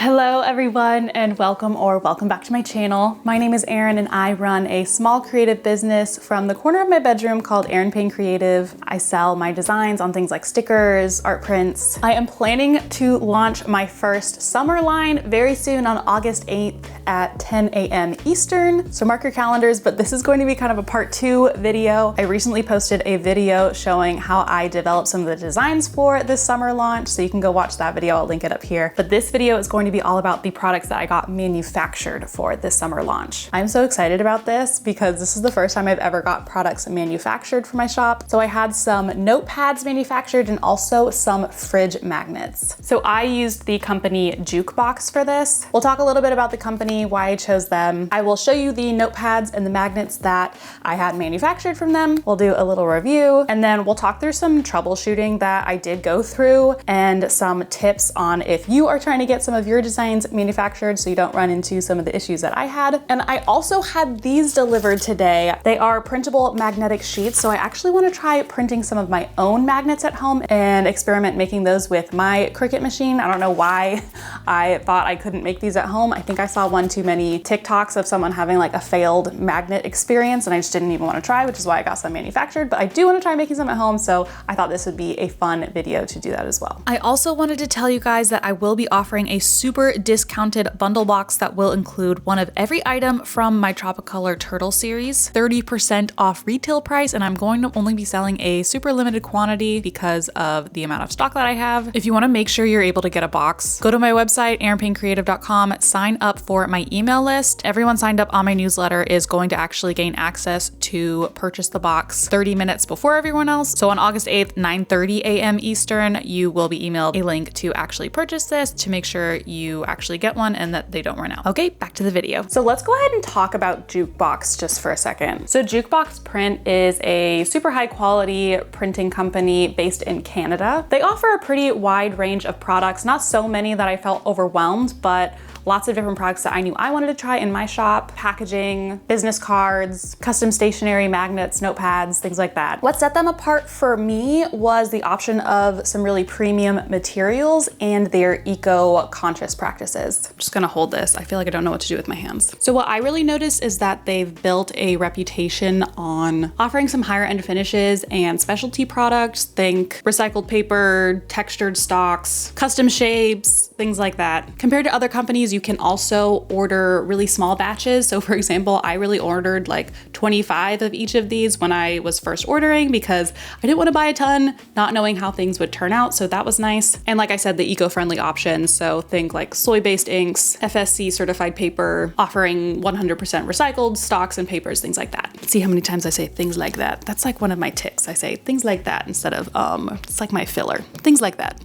Hello everyone and welcome back to my channel. My name is Erin and I run a small creative business from the corner of my bedroom called Erin Payne Creative. I sell my designs on things like stickers, art prints. I am planning to launch my first summer line very soon on August 8th at 10 a.m. Eastern. So mark your calendars, but this is going to be kind of a part 2 video. I recently posted a video showing how I developed some of the designs for this summer launch. So you can go watch that video, I'll link it up here. But this video is going to be all about the products that I got manufactured for this summer launch. I'm so excited about this because this is the first time I've ever got products manufactured for my shop. So I had some notepads manufactured and also some fridge magnets. So I used the company Jukebox for this. We'll talk a little bit about the company, why I chose them. I will show you the notepads and the magnets that I had manufactured from them. We'll do a little review and then we'll talk through some troubleshooting that I did go through and some tips on if you are trying to get some of your designs manufactured so you don't run into some of the issues that I had. And I also had these delivered today. They are printable magnetic sheets. So I actually want to try printing some of my own magnets at home and experiment making those with my Cricut machine. I don't know why I thought I couldn't make these at home. I think I saw one too many TikToks of someone having like a failed magnet experience and I just didn't even want to try, which is why I got some manufactured, but I do want to try making some at home. So I thought this would be a fun video to do that as well. I also wanted to tell you guys that I will be offering a super discounted bundle box that will include one of every item from my Tropicolor Turtle series, 30% off retail price, and I'm going to only be selling a super limited quantity because of the amount of stock that I have. If you want to make sure you're able to get a box, go to my website, erinpaynecreative.com, sign up for my email list. Everyone signed up on my newsletter is going to actually gain access to purchase the box 30 minutes before everyone else. So on August 8th, 9:30 a.m. Eastern, you will be emailed a link to actually purchase this to make sure you actually get one and that they don't run out. Okay, back to the video. So let's go ahead and talk about Jukebox just for a second. So Jukebox Print is a super high quality printing company based in Canada. They offer a pretty wide range of products, not so many that I felt overwhelmed, but lots of different products that I knew I wanted to try in my shop: packaging, business cards, custom stationery, magnets, notepads, things like that. What set them apart for me was the option of some really premium materials and their eco-conscious practices. I'm just gonna hold this. I feel like I don't know what to do with my hands. So what I really noticed is that they've built a reputation on offering some higher end finishes and specialty products. Think recycled paper, textured stocks, custom shapes, things like that. Compared to other companies, you can also order really small batches. So for example, I really ordered like 25 of each of these when I was first ordering because I didn't want to buy a ton, not knowing how things would turn out. So that was nice. And like I said, the eco-friendly options. So think like soy-based inks, FSC certified paper, offering 100% recycled stocks and papers, things like that. See how many times I say things like that? That's like one of my tics. I say things like that instead of, it's like my filler, things like that.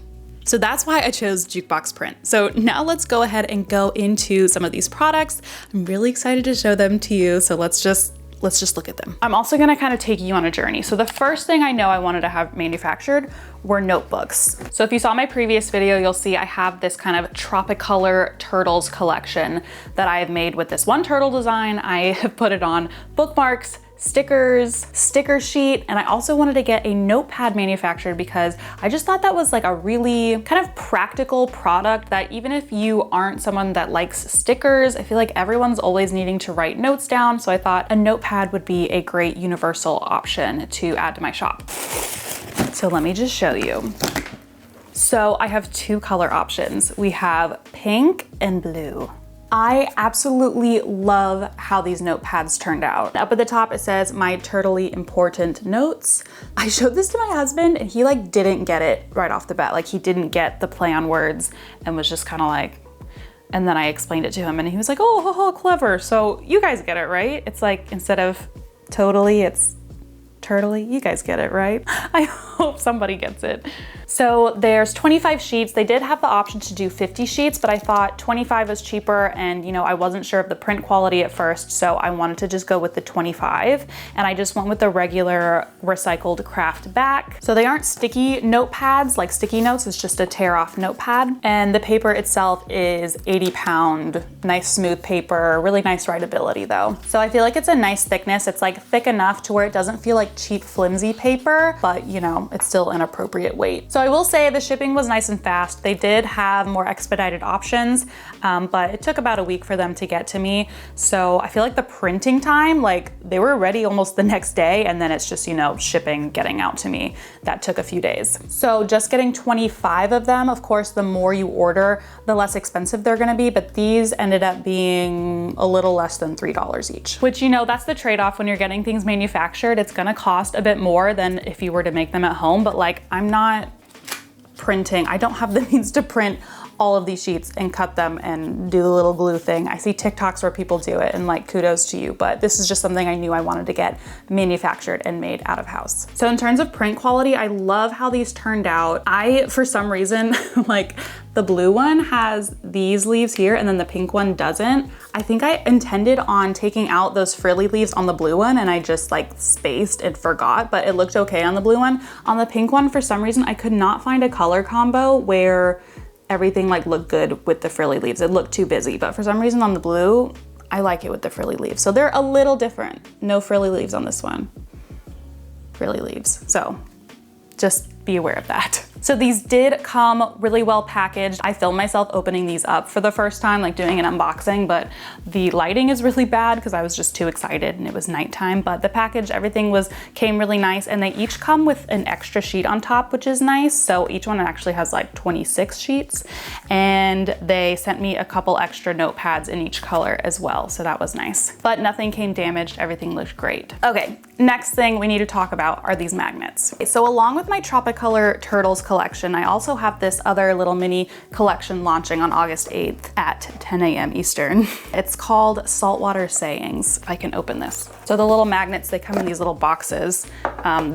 So that's why I chose Jukebox Print. So now let's go ahead and go into some of these products. I'm really excited to show them to you. So let's just look at them. I'm also gonna kind of take you on a journey. So the first thing I know I wanted to have manufactured were notebooks. So if you saw my previous video, you'll see I have this kind of Tropicolor Turtles collection that I have made with this one turtle design. I have put it on bookmarks, stickers, sticker sheet, and I also wanted to get a notepad manufactured because I just thought that was like a really kind of practical product that even if you aren't someone that likes stickers, I feel like everyone's always needing to write notes down. So I thought a notepad would be a great universal option to add to my shop. So let me just show you. So I have 2 color options. We have pink and blue. I absolutely love how these notepads turned out. Up at the top, it says my turtly important notes. I showed this to my husband and he like didn't get it right off the bat. Like he didn't get the play on words and was just kind of like, and then I explained it to him and he was like, oh, clever. So you guys get it, right? It's like, instead of totally, it's turtly. You guys get it, right? I hope somebody gets it. So there's 25 sheets. They did have the option to do 50 sheets, but I thought 25 was cheaper and I wasn't sure of the print quality at first, so I wanted to just go with the 25. And I just went with the regular recycled craft back. So they aren't sticky notepads like sticky notes, it's just a tear off notepad. And the paper itself is 80-pound, nice smooth paper, really nice writability though. So I feel like it's a nice thickness. It's like thick enough to where it doesn't feel like cheap flimsy paper, but it's still an appropriate weight. So So I will say the shipping was nice and fast. They did have more expedited options, but it took about a week for them to get to me. So I feel like the printing time, like they were ready almost the next day, and then it's just, you know, shipping, getting out to me. That took a few days. So just getting 25 of them, of course, the more you order, the less expensive they're gonna be, but these ended up being a little less than $3 each, which, you know, that's the trade-off when you're getting things manufactured. It's gonna cost a bit more than if you were to make them at home, but like I'm not printing, I don't have the means to print all of these sheets and cut them and do the little glue thing. I see TikToks where people do it, and like kudos to you, but this is just something I knew I wanted to get manufactured and made out of house. So in terms of print quality, I love how these turned out. For some reason, like the blue one has these leaves here and then the pink one doesn't. I think I intended on taking out those frilly leaves on the blue one and I just like spaced and forgot, but it looked okay on the blue one. On the pink one, for some reason, I could not find a color combo where everything like looked good with the frilly leaves. It looked too busy, but for some reason on the blue, I like it with the frilly leaves. So they're a little different. No frilly leaves on this one. Frilly leaves. So just be aware of that. So these did come really well packaged. I filmed myself opening these up for the first time, like doing an unboxing, but the lighting is really bad because I was just too excited and it was nighttime, but the package, everything came really nice, and they each come with an extra sheet on top, which is nice. So each one actually has like 26 sheets, and they sent me a couple extra notepads in each color as well. So that was nice, but nothing came damaged. Everything looked great. Okay, next thing we need to talk about are these magnets. So along with my Tropicolor Turtles collection, I also have this other little mini collection launching on August 8th at 10 a.m. Eastern. It's called Saltwater Sayings. If I can open this. So the little magnets, they come in these little boxes.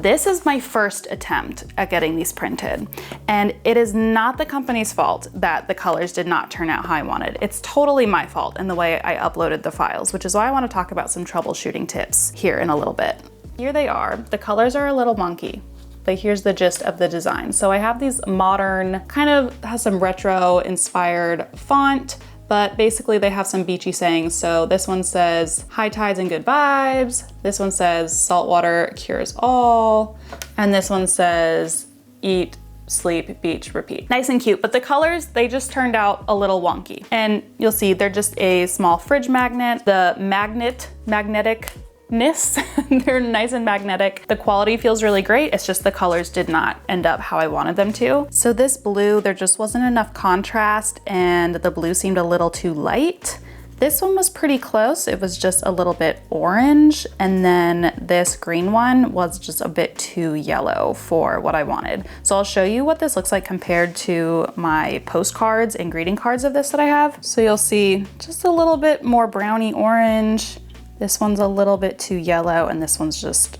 This is my first attempt at getting these printed. And it is not the company's fault that the colors did not turn out how I wanted. It's totally my fault in the way I uploaded the files, which is why I want to talk about some troubleshooting tips here in a little bit. Here they are. The colors are a little wonky, but here's the gist of the design. So I have these modern, kind of has some retro inspired font, but basically they have some beachy sayings. So this one says, high tides and good vibes. This one says, saltwater cures all. And this one says, eat, sleep, beach, repeat. Nice and cute, but the colors, they just turned out a little wonky. And you'll see they're just a small fridge magnet. The magnetic they're nice and magnetic. The quality feels really great. It's just the colors did not end up how I wanted them to. So this blue, there just wasn't enough contrast and the blue seemed a little too light. This one was pretty close. It was just a little bit orange. And then this green one was just a bit too yellow for what I wanted. So I'll show you what this looks like compared to my postcards and greeting cards of this that I have. So you'll see just a little bit more browny orange. This one's a little bit too yellow, and this one's just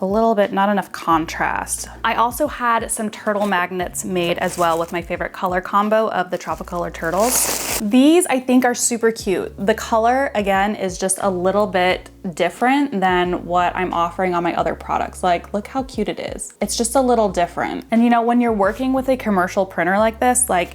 a little bit, not enough contrast. I also had some turtle magnets made as well with my favorite color combo of the Tropicolor Turtles. These I think are super cute. The color, again, is just a little bit different than what I'm offering on my other products. Like, look how cute it is. It's just a little different. And you know, when you're working with a commercial printer like this, like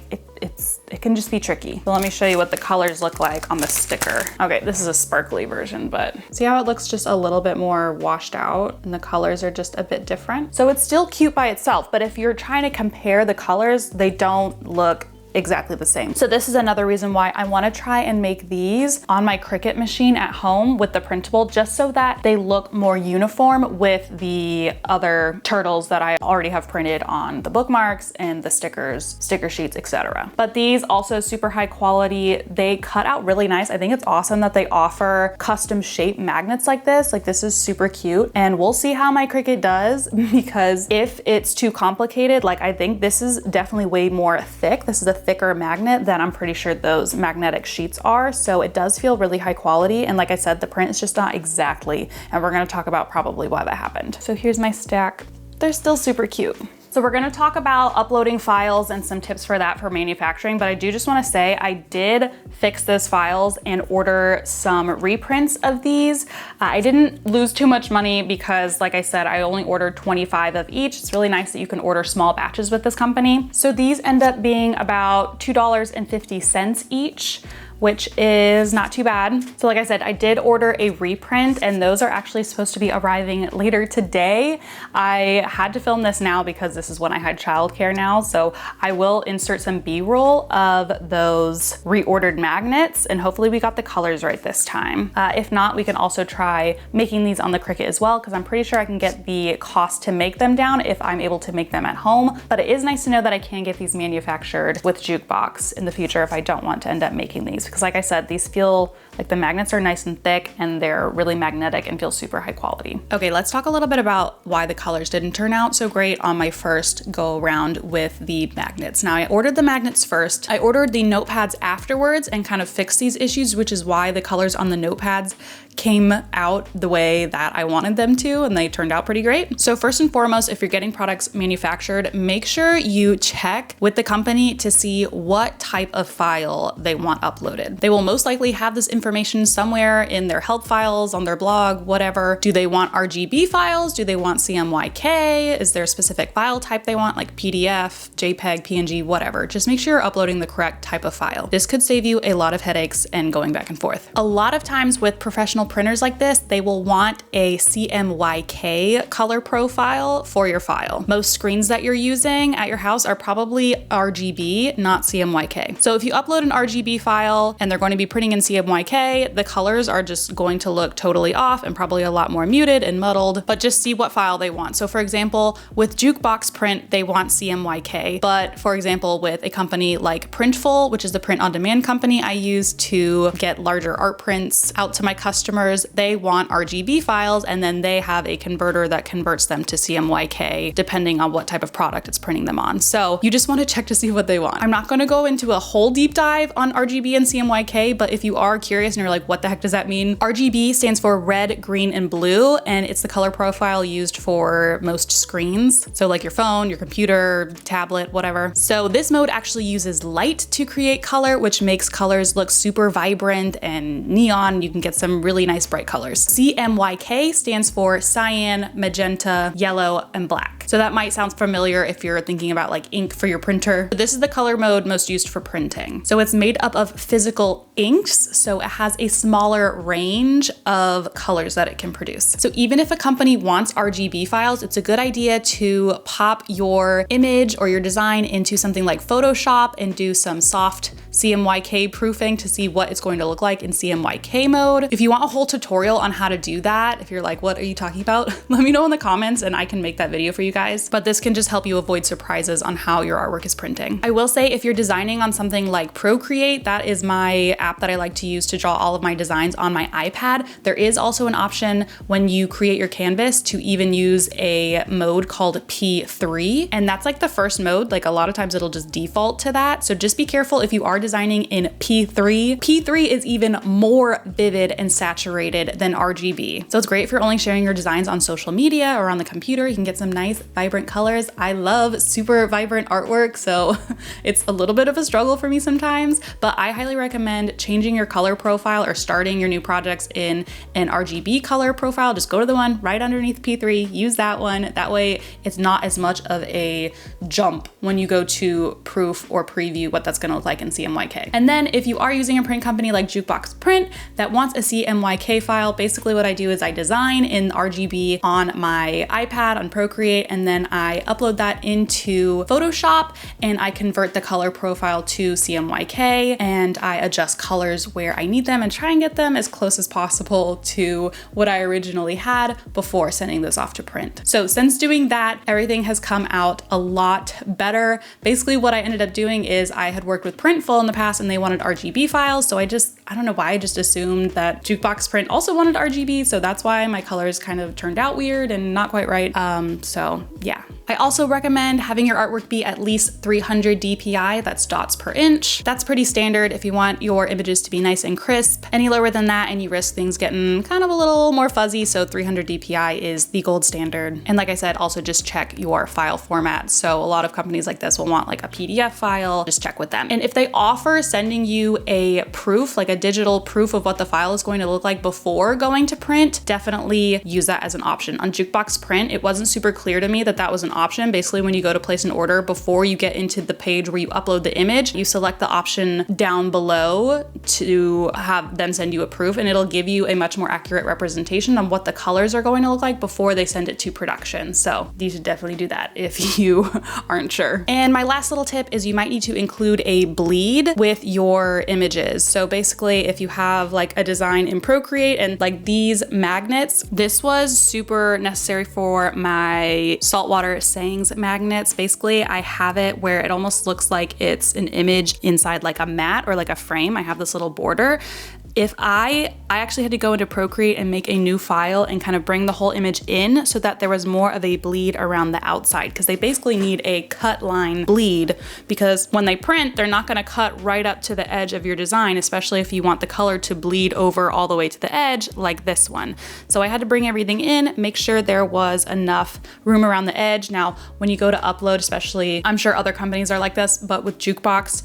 it can just be tricky. So let me show you what the colors look like on the sticker. Okay, this is a sparkly version, but see how it looks just a little bit more washed out and the colors are just a bit different. So it's still cute by itself, but if you're trying to compare the colors, they don't look exactly the same. So this is another reason why I want to try and make these on my Cricut machine at home with the printable, just so that they look more uniform with the other turtles that I already have printed on the bookmarks and the stickers, sticker sheets, etc. But these also super high quality. They cut out really nice. I think it's awesome that they offer custom shape magnets like this. Like, this is super cute, and we'll see how my Cricut does, because if it's too complicated, like I think this is definitely way more thick. This is a thicker magnet than I'm pretty sure those magnetic sheets are. So it does feel really high quality. And like I said, the print is just not exactly, and we're gonna talk about probably why that happened. So here's my stack. They're still super cute. So we're gonna talk about uploading files and some tips for that for manufacturing, but I do just wanna say I did fix those files and order some reprints of these. I didn't lose too much money because, like I said, I only ordered 25 of each. It's really nice that you can order small batches with this company. So these end up being about $2.50 each, which is not too bad. So like I said, I did order a reprint, and those are actually supposed to be arriving later today. I had to film this now because this this is when I had childcare now. So I will insert some B-roll of those reordered magnets, and hopefully we got the colors right this time. If not, we can also try making these on the Cricut as well, because I'm pretty sure I can get the cost to make them down if I'm able to make them at home. But it is nice to know that I can get these manufactured with Jukebox in the future if I don't want to end up making these, because like I said, these feel like the magnets are nice and thick and they're really magnetic and feel super high quality. Okay, let's talk a little bit about why the colors didn't turn out so great on my first go around with the magnets. Now I ordered the magnets first. I ordered the notepads afterwards and kind of fixed these issues, which is why the colors on the notepads came out the way that I wanted them to, and they turned out pretty great. So first and foremost, if you're getting products manufactured, make sure you check with the company to see what type of file they want uploaded. They will most likely have this information somewhere in their help files, on their blog, whatever. Do they want RGB files? Do they want CMYK? Is there a specific file type they want, like PDF, JPEG, PNG, whatever? Just make sure you're uploading the correct type of file. This could save you a lot of headaches and going back and forth. A lot of times with professional printers like this, they will want a CMYK color profile for your file. Most screens that you're using at your house are probably RGB, not CMYK. So if you upload an RGB file and they're going to be printing in CMYK, the colors are just going to look totally off and probably a lot more muted and muddled, but just see what file they want. So for example, with Jukebox Print, they want CMYK, but for example, with a company like Printful, which is the print on demand company I use to get larger art prints out to my customers, they want RGB files, and then they have a converter that converts them to CMYK depending on what type of product it's printing them on. So you just want to check to see what they want. I'm not going to go into a whole deep dive on RGB and CMYK, but if you are curious and you're like, what the heck does that mean? RGB stands for red, green, and blue, and it's the color profile used for most screens. So like your phone, your computer, tablet, whatever. So this mode actually uses light to create color, which makes colors look super vibrant and neon. You can get some really nice bright colors. CMYK stands for cyan, magenta, yellow, and black. So that might sound familiar if you're thinking about like ink for your printer. But this is the color mode most used for printing. So it's made up of physical inks, so it has a smaller range of colors that it can produce. So even if a company wants RGB files, it's a good idea to pop your image or your design into something like Photoshop and do some soft CMYK proofing to see what it's going to look like in CMYK mode. If you want a whole tutorial on how to do that, if you're like, what are you talking about? Let me know in the comments and I can make that video for you guys. But this can just help you avoid surprises on how your artwork is printing. I will say if you're designing on something like Procreate, that is my app that I like to use to draw all of my designs on my iPad. There is also an option when you create your canvas to even use a mode called P3. And that's like the first mode. Like a lot of times it'll just default to that. So just be careful if you are designing in P3. P3 is even more vivid and saturated than RGB. So it's great if you're only sharing your designs on social media or on the computer. You can get some nice vibrant colors. I love super vibrant artwork, so it's a little bit of a struggle for me sometimes, but I highly recommend changing your color profile or starting your new projects in an RGB color profile. Just go to the one right underneath P3, use that one. That way it's not as much of a jump when you go to proof or preview what that's gonna look like in CMYK. And then if you are using a print company like Jukebox Print that wants a CMYK file, basically what I do is I design in RGB on my iPad on Procreate, and then I upload that into Photoshop and I convert the color profile to CMYK and I adjust colors where I need them and try and get them as close as possible to what I originally had before sending those off to print. So since doing that, everything has come out a lot better. Basically what I ended up doing is I had worked with Printful in the past and they wanted RGB files. So I don't know why, I just assumed that Jukebox Print also wanted RGB. So that's why my colors kind of turned out weird and not quite right. So yeah. I also recommend having your artwork be at least 300 DPI, that's dots per inch. That's pretty standard if you want your images to be nice and crisp. Any lower than that and you risk things getting kind of a little more fuzzy, so 300 DPI is the gold standard. And like I said, also just check your file format. So a lot of companies like this will want like a PDF file, just check with them. And if they offer sending you a proof, like a digital proof of what the file is going to look like before going to print, definitely use that as an option. On Jukebox Print, it wasn't super clear to me that that was an option. Basically, when you go to place an order, before you get into the page where you upload the image, you select the option down below to have them send you a proof, and it'll give you a much more accurate representation on what the colors are going to look like before they send it to production. So you should definitely do that if you aren't sure. And my last little tip is you might need to include a bleed with your images. So basically, if you have like a design in Procreate and like these magnets, this was super necessary for my saltwater sayings magnets. Basically, I have it where it almost looks like it's an image inside like a mat or like a frame. I have this little border. If I actually had to go into Procreate and make a new file and kind of bring the whole image in so that there was more of a bleed around the outside, because they basically need a cut line bleed, because when they print, they're not gonna cut right up to the edge of your design, especially if you want the color to bleed over all the way to the edge like this one. So I had to bring everything in, make sure there was enough room around the edge. Now, when you go to upload, especially, I'm sure other companies are like this, but with Jukebox,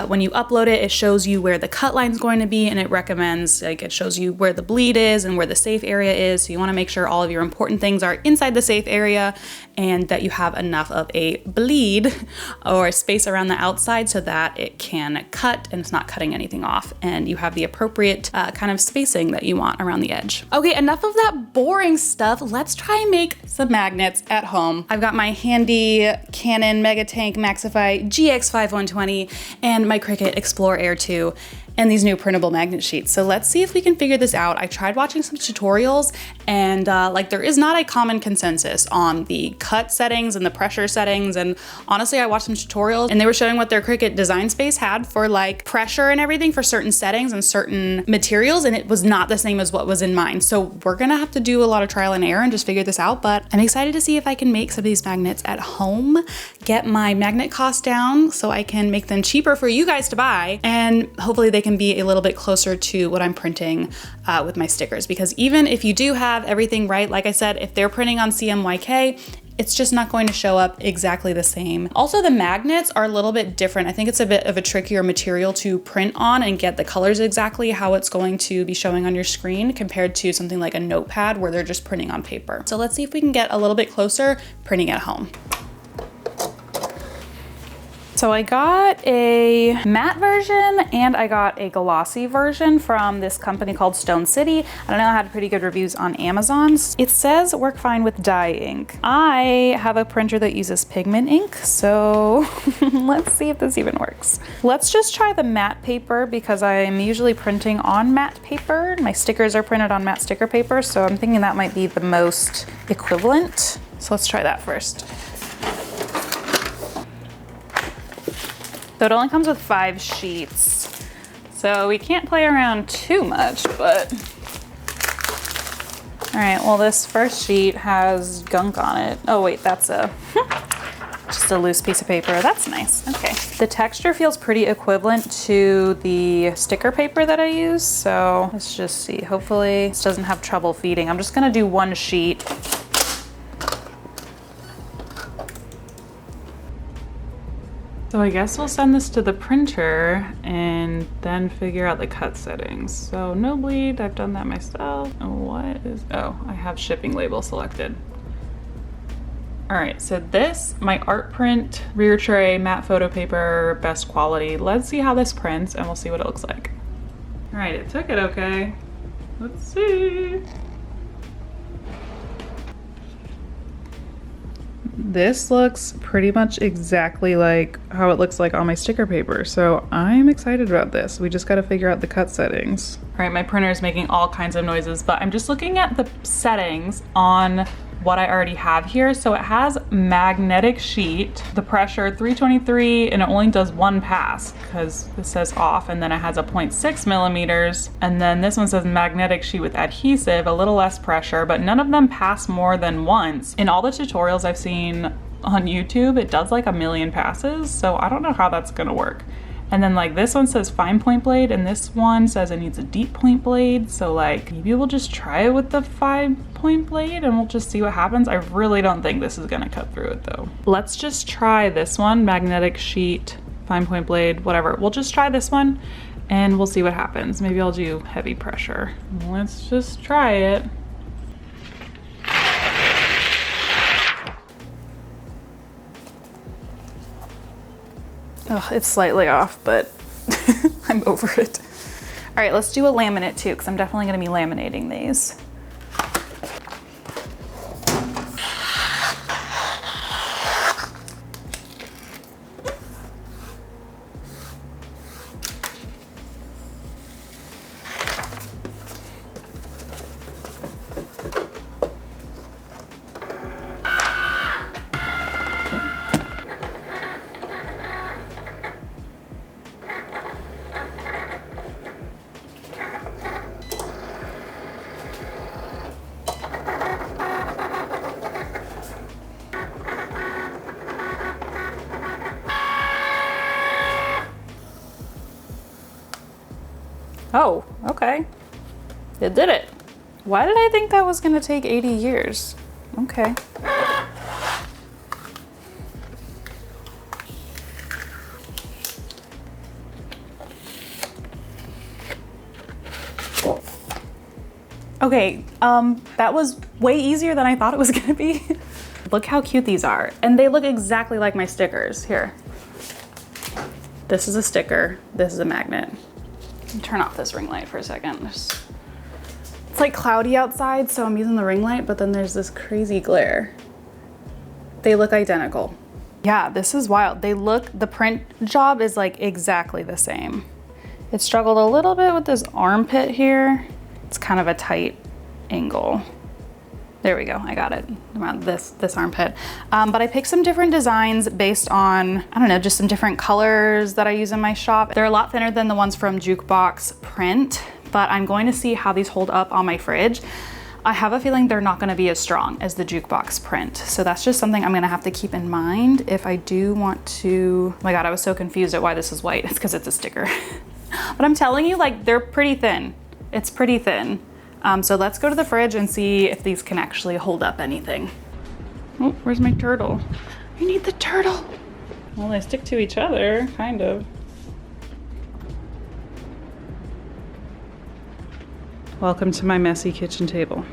when you upload it, it shows you where the cut line's going to be, and it recommends, like, it shows you where the bleed is and where the safe area is. So you want to make sure all of your important things are inside the safe area and that you have enough of a bleed or space around the outside so that it can cut and it's not cutting anything off, and you have the appropriate kind of spacing that you want around the edge. Okay, enough of that boring stuff. Let's try and make some magnets at home. I've got my handy Canon Megatank Maxify GX5120 and my Cricut Explore Air 2 and these new printable magnet sheets. So let's see if we can figure this out. I tried watching some tutorials, and like there is not a common consensus on the cut settings and the pressure settings. And honestly, I watched some tutorials and they were showing what their Cricut design space had for like pressure and everything for certain settings and certain materials, and it was not the same as what was in mine. So we're gonna have to do a lot of trial and error and just figure this out, but I'm excited to see if I can make some of these magnets at home, get my magnet cost down so I can make them cheaper for you guys to buy, and hopefully they can be a little bit closer to what I'm printing with my stickers. Because even if you do have everything right, like I said, if they're printing on CMYK, it's just not going to show up exactly the same. Also, the magnets are a little bit different. I think it's a bit of a trickier material to print on and get the colors exactly how it's going to be showing on your screen compared to something like a notepad where they're just printing on paper. So let's see if we can get a little bit closer printing at home. So I got a matte version and I got a glossy version from this company called Stone City. I don't know, I had pretty good reviews on Amazon. It says work fine with dye ink. I have a printer that uses pigment ink, so let's see if this even works. Let's just try the matte paper because I'm usually printing on matte paper. My stickers are printed on matte sticker paper, so I'm thinking that might be the most equivalent. So let's try that first. So it only comes with 5 sheets, so we can't play around too much, but. All right, well, this first sheet has gunk on it. Oh wait, that's just a loose piece of paper. That's nice, okay. The texture feels pretty equivalent to the sticker paper that I use, so let's just see. Hopefully this doesn't have trouble feeding. I'm just gonna do 1 sheet. So I guess we'll send this to the printer and then figure out the cut settings. So no bleed, I've done that myself. What is, oh, I have shipping label selected. All right, so this, my art print rear tray matte photo paper, best quality. Let's see how this prints and we'll see what it looks like. All right, it took it okay. Let's see. This looks pretty much exactly like how it looks like on my sticker paper, so I'm excited about this. We just got to figure out the cut settings. All right, my printer is making all kinds of noises, but I'm just looking at the settings on what I already have here. So it has magnetic sheet, the pressure 323, and it only does 1 pass because this says off, and then it has a 0.6 millimeters. And then this one says magnetic sheet with adhesive, a little less pressure, but none of them pass more than once. In all the tutorials I've seen on YouTube, it does like 1,000,000 passes. So I don't know how that's gonna work. And then like this one says fine point blade, and this one says it needs a deep point blade. So like maybe we'll just try it with the 5-point blade and we'll just see what happens. I really don't think this is gonna cut through it though. Let's just try this one, magnetic sheet, fine point blade, whatever. We'll just try this one and we'll see what happens. Maybe I'll do heavy pressure. Let's just try it. Oh, it's slightly off, but I'm over it. All right, let's do a laminate too, because I'm definitely gonna be laminating these. Oh, okay. It did it. Why did I think that was gonna take 80 years? Okay. Okay, that was way easier than I thought it was gonna be. Look how cute these are. And they look exactly like my stickers. Here. This is a sticker, this is a magnet. Turn off this ring light for a second. It's like cloudy outside, so I'm using the ring light, but then there's this crazy glare. They look identical. Yeah, this is wild. The print job is like exactly the same. It struggled a little bit with this armpit here. It's kind of a tight angle. There we go, I got it, around this armpit. But I picked some different designs based on, I don't know, just some different colors that I use in my shop. They're a lot thinner than the ones from Jukebox Print, but I'm going to see how these hold up on my fridge. I have a feeling they're not gonna be as strong as the Jukebox Print. So that's just something I'm gonna have to keep in mind if I do want to, oh my God, I was so confused at why this is white. It's because it's a sticker. But I'm telling you, like, they're pretty thin. It's pretty thin. So let's go to the fridge and see if these can actually hold up anything. Oh, where's my turtle? I need the turtle. Well, they stick to each other, kind of. Welcome to my messy kitchen table.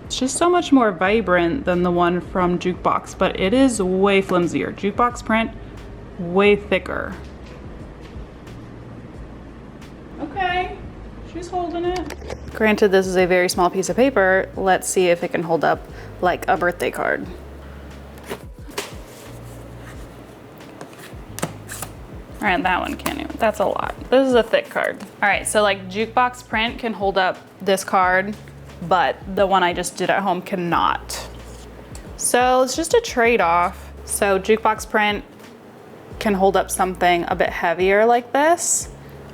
It's just so much more vibrant than the one from Jukebox, but it is way flimsier. Jukebox Print, way thicker. Okay. She's holding it. Granted, this is a very small piece of paper. Let's see if it can hold up like a birthday card. All right, that one can't even, that's a lot. This is a thick card. All right, so like Jukebox Print can hold up this card, but the one I just did at home cannot. So it's just a trade-off. So Jukebox Print can hold up something a bit heavier like this,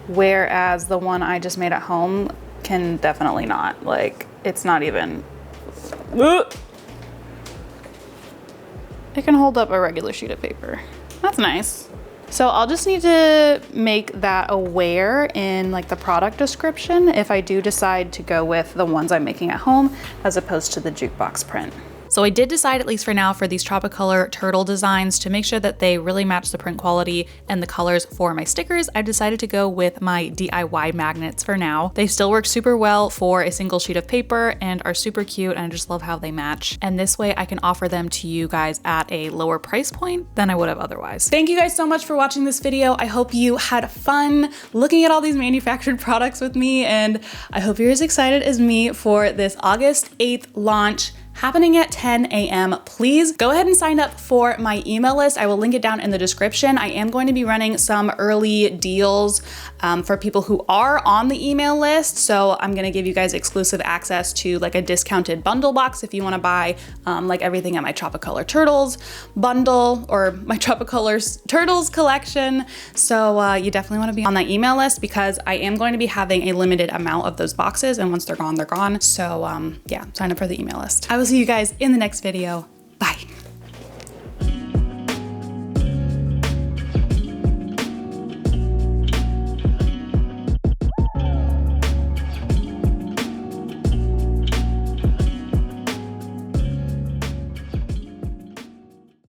whereas the one I just made at home can definitely not. Like, it's not even, it can hold up a regular sheet of paper. That's nice. So I'll just need to make that aware in like the product description if I do decide to go with the ones I'm making at home as opposed to the Jukebox Print. So I did decide, at least for now, for these Tropicolor turtle designs to make sure that they really match the print quality and the colors for my stickers. I decided to go with my DIY magnets for now. They still work super well for a single sheet of paper and are super cute, and I just love how they match. And this way I can offer them to you guys at a lower price point than I would have otherwise. Thank you guys so much for watching this video. I hope you had fun looking at all these manufactured products with me, and I hope you're as excited as me for this August 8th launch happening at 10 a.m. Please go ahead and sign up for my email list. I will link it down in the description. I am going to be running some early deals for people who are on the email list. So I'm gonna give you guys exclusive access to like a discounted bundle box if you wanna buy like everything at my Tropicolor Turtles bundle or my Tropicolor Turtles collection. So you definitely wanna be on that email list because I am going to be having a limited amount of those boxes, and once they're gone, they're gone. So yeah, sign up for the email list. I will see you guys in the next video.